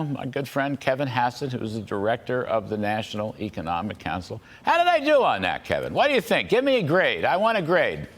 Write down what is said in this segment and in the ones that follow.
my good friend Kevin Hassett, who's the director of the National Economic Council. How did I do on that, Kevin? What do you think? Give me a grade. I want a grade.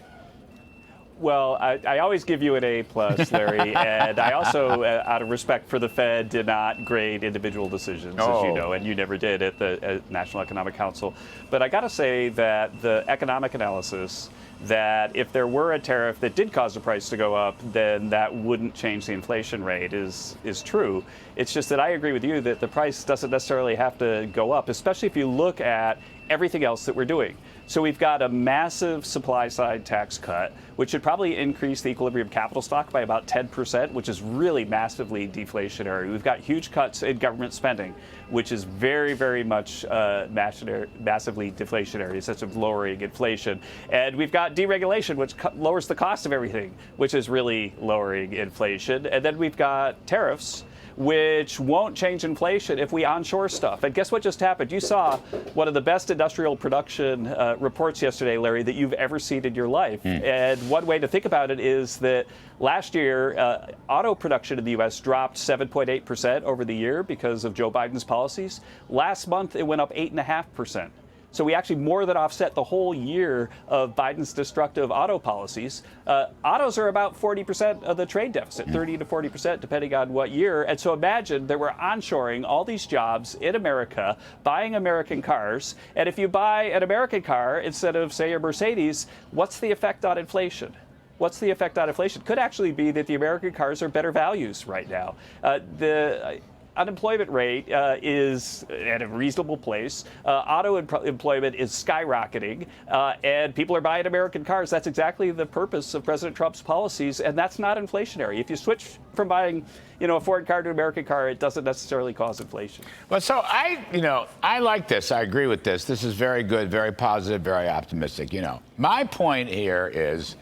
Well, I always give you an A+, Larry, and I also, out of respect for the Fed, did not grade individual decisions, as you know, and you never did at the National Economic Council. But I got to say that the economic analysis that if there were a tariff that did cause the price to go up, then that wouldn't change the inflation rate is true. It's just that I agree with you that the price doesn't necessarily have to go up, especially if you look at everything else that we're doing. So we've got a massive supply-side tax cut, which should probably increase the equilibrium capital stock by about 10%, which is really massively deflationary. We've got huge cuts in government spending, which is very, very much massively deflationary, such as lowering inflation. And we've got deregulation, which lowers the cost of everything, which is really lowering inflation. And then we've got tariffs, which won't change inflation if we onshore stuff. And guess what just happened? You saw one of the best industrial production reports yesterday, Larry, that you've ever seen in your life. And one way to think about it is that last year, auto production in the U.S. dropped 7.8% over the year because of Joe Biden's policies. Last month, it went up 8.5%. So we actually more than offset the whole year of Biden's destructive auto policies. Autos are about 40% of the trade deficit, 30 to 40%, depending on what year. And so imagine that we're onshoring all these jobs in America, buying American cars. And if you buy an American car instead of, say, a Mercedes, what's the effect on inflation? What's the effect on inflation? Could actually be that the American cars are better values right now. The unemployment rate is at a reasonable place. Auto employment is skyrocketing, and people are buying American cars. That's exactly the purpose of President Trump's policies, and that's not inflationary. If you switch from buying, a foreign car to an American car, it doesn't necessarily cause inflation. Well, so I like this. I agree with this. This is very good, very positive, very optimistic. My point here is,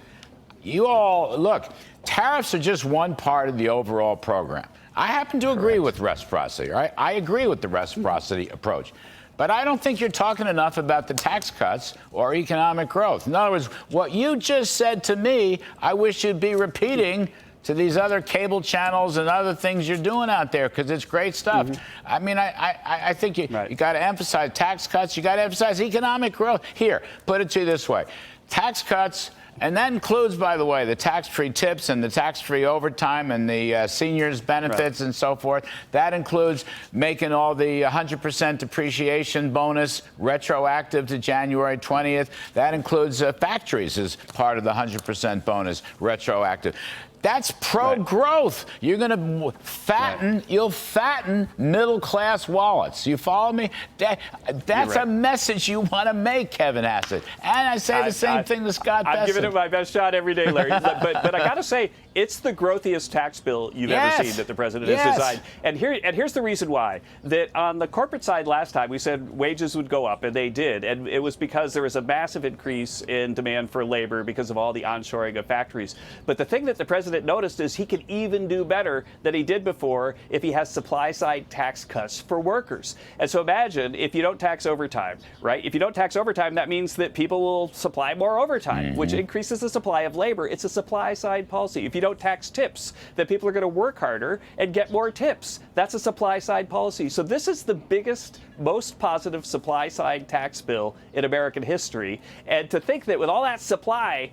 you all look. Tariffs are just one part of the overall program. I happen to agree with reciprocity, right? I agree with the reciprocity approach. But I don't think you're talking enough about the tax cuts or economic growth. In other words, what you just said to me, I wish you'd be repeating to these other cable channels and other things you're doing out there, because it's great stuff. I mean, I think you got to emphasize tax cuts. You got to emphasize economic growth. Here, put it to you this way. Tax cuts. And that includes, by the way, the tax-free tips and the tax-free overtime and the seniors' benefits and so forth. That includes making all the 100% depreciation bonus retroactive to January 20th. That includes factories as part of the 100% bonus retroactive. That's pro-growth. You're going to fatten, you'll fatten middle-class wallets. You follow me? That's a message you want to make, Kevin Hassett. And I say the same thing to Scott Bessent. I'm giving it my best shot every day, Larry. but I got to say, it's the growthiest tax bill you've ever seen that the president has designed. And here's the reason why. That on the corporate side last time, we said wages would go up, and they did. And it was because there was a massive increase in demand for labor because of all the onshoring of factories. But the thing that the president noticed is he could even do better than he did before if he has supply-side tax cuts for workers. And so imagine if you don't tax overtime, right? If you don't tax overtime, that means that people will supply more overtime, which increases the supply of labor. It's a supply-side policy. If you don't tax tips, then people are going to work harder and get more tips. That's a supply-side policy. So this is the biggest, most positive supply-side tax bill in American history. And to think that with all that supply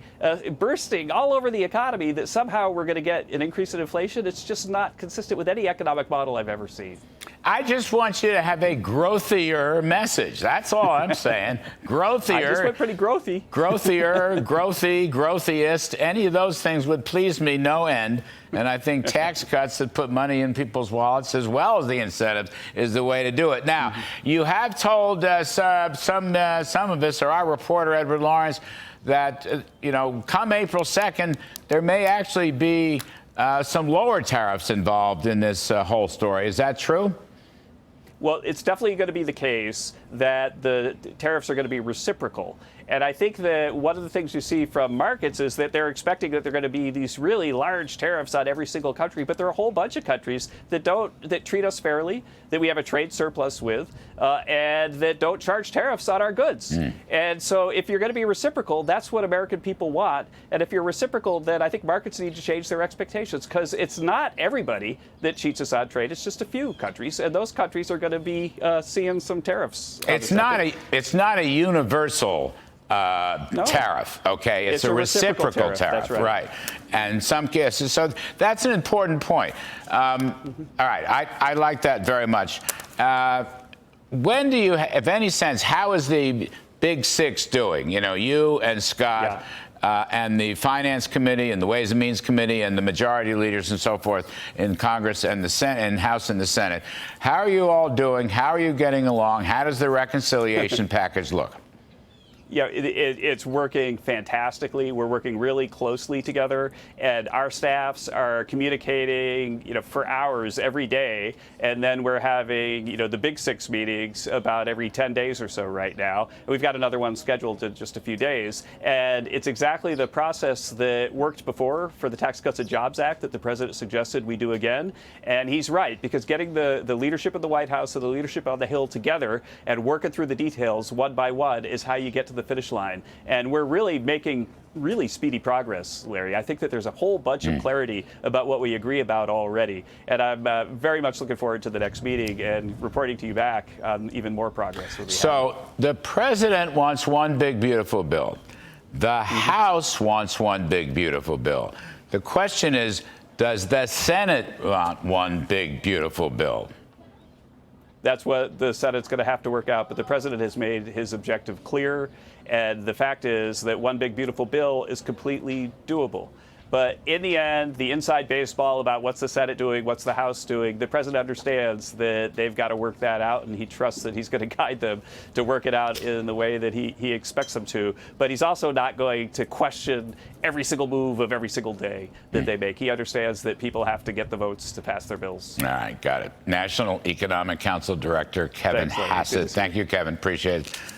bursting all over the economy, that somehow we're going to get an increase in inflation, it's just not consistent with any economic model I've ever seen. I just want you to have a growthier message. That's all I'm saying. Growthier. I just went pretty growthy. Growthier, growthy, growthiest. Any of those things would please me no end. And I think tax cuts that put money in people's wallets as well as the incentives is the way to do it. Now, you have told some of us, or our reporter, Edward Lawrence, that, come April 2nd, there may actually be some lower tariffs involved in this whole story. Is that true? Well, it's definitely going to be the case that the tariffs are going to be reciprocal. And I think that one of the things you see from markets is that they're expecting that there are going to be these really large tariffs on every single country, but there are a whole bunch of countries that treat us fairly, that we have a trade surplus with, and that don't charge tariffs on our goods. And so if you're going to be reciprocal, that's what American people want. And if you're reciprocal, then I think markets need to change their expectations, because it's not everybody that cheats us on trade. It's just a few countries, and those countries are going to be seeing some tariffs. It's not a universal tariff, okay? It's a reciprocal tariff. That's right. And in some cases, so that's an important point. All right, I like that very much. When do you, if any sense, how is the Big Six doing? You know, you and Scott. And the Finance Committee and the Ways and Means Committee and the majority leaders and so forth in Congress and the Senate and House and the Senate. How are you all doing? How are you getting along? How does the reconciliation package look? Yeah, it's working fantastically. We're working really closely together, and our staffs are communicating, for hours every day. And then we're having, the Big Six meetings about every 10 days or so right now. And we've got another one scheduled in just a few days. And it's exactly the process that worked before for the Tax Cuts and Jobs Act that the president suggested we do again. And he's right, because getting the leadership in the White House and the leadership on the Hill together and working through the details one by one is how you get to the finish line. And we're really making really speedy progress, Larry. I think that there's a whole bunch of clarity about what we agree about already. And I'm very much looking forward to the next meeting and reporting to you back on even more progress. So the president wants one big, beautiful bill. The House wants one big, beautiful bill. The question is, does the Senate want one big, beautiful bill? That's what the Senate's going to have to work out. But the president has made his objective clear. And the fact is that one big, beautiful bill is completely doable. But in the end, the inside baseball about what's the Senate doing, what's the House doing, the president understands that they've got to work that out, and he trusts that he's going to guide them to work it out in the way that he expects them to. But he's also not going to question every single move of every single day that they make. He understands that people have to get the votes to pass their bills. All right, got it. National Economic Council Director Kevin Hassett. Thank you, Kevin. Appreciate it.